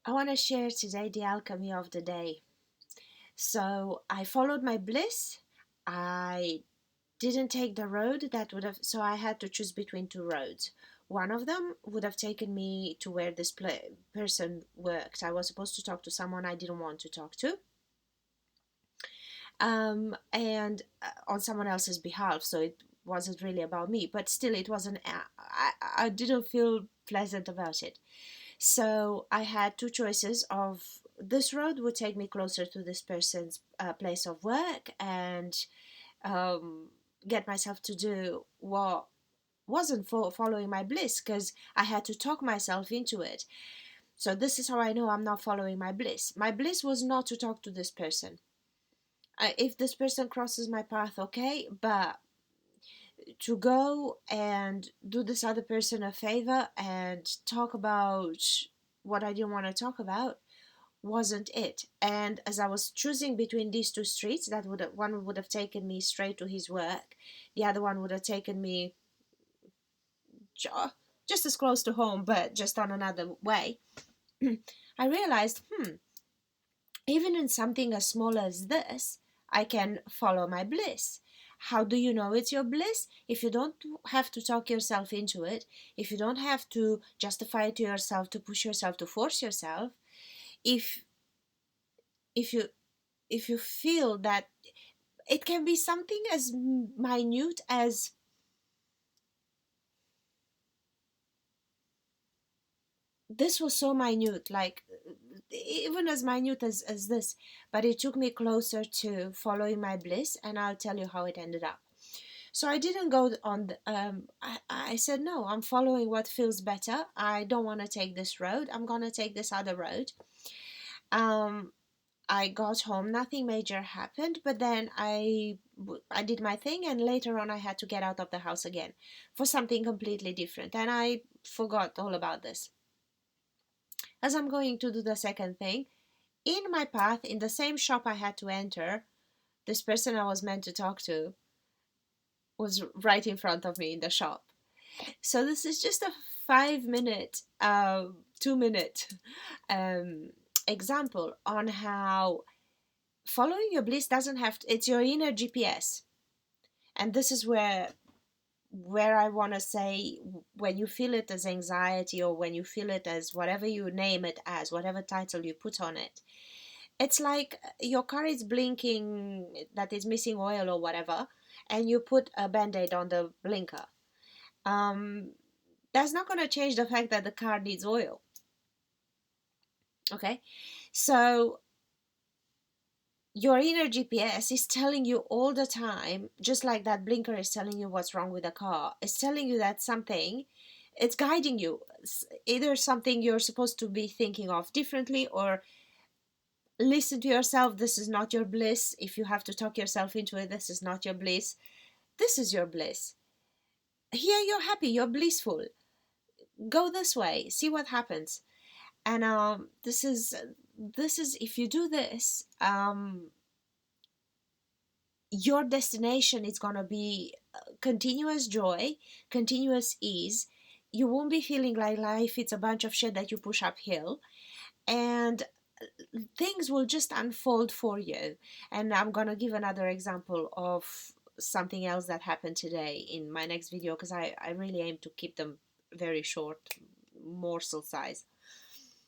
I want to share today the alchemy of the day. So I followed my bliss. I didn't take the road that would have, so I had to choose between two roads. One of them would have taken me to where this person worked. I was supposed to talk to someone I didn't want to talk to, and on someone else's behalf. So it wasn't really about me, but still, it wasn't. I didn't feel pleasant about it. So I had two choices of this road would take me closer to this person's place of work and um, get myself to do what wasn't following my bliss because I had to talk myself into it. So this is how I know I'm not following my bliss. My bliss was not to talk to this person. If this person crosses my path, okay, but to go and do this other person a favor and talk about what I didn't want to talk about wasn't it. And as I was choosing between these two streets, that would have, one would have taken me straight to his work, the other one would have taken me just as close to home, but just on another way. I realized, even in something as small as this, I can follow my bliss. How do you know it's your bliss? If you don't have to talk yourself into it, if you don't have to justify it to yourself, to push yourself, to force yourself, if if you if you feel that it can be something as minute as this was so minute, like even as minute as this, but it took me closer to following my bliss, and I'll tell you how it ended up. So I didn't go on I said no, I'm following what feels better. I don't want to take this road, I'm gonna take this other road. um I got home, nothing major happened, but then I did my thing, and later on I had to get out of the house again for something completely different, and I forgot all about this. As I'm going to do the second thing, in my path, in the same shop I had to enter, this person I was meant to talk to was right in front of me in the shop. So this is just a 5 minute, 2 minute um, example on how following your bliss doesn't have to, it's your inner GPS. And this is where I want to say, when you feel it as anxiety, or when you feel it as whatever you name it as, whatever title you put on it, it's like your car is blinking that is missing oil or whatever, and you put a band-aid on the blinker. um that's not going to change the fact that the car needs oil. Okay, so your inner GPS is telling you all the time, just like that blinker is telling you what's wrong with the car. It's telling you that something, it's guiding you. It's either something you're supposed to be thinking of differently, or listen to yourself. This is not your bliss. If you have to talk yourself into it, this is not your bliss. This is your bliss. Here you're happy, you're blissful. Go this way, see what happens. And this is if you do this, your destination is going to be continuous joy, continuous ease. You won't be feeling like life it's a bunch of shit that you push uphill, and things will just unfold for you. And I'm going to give another example of something else that happened today in my next video, because I really aim to keep them very short, morsel size.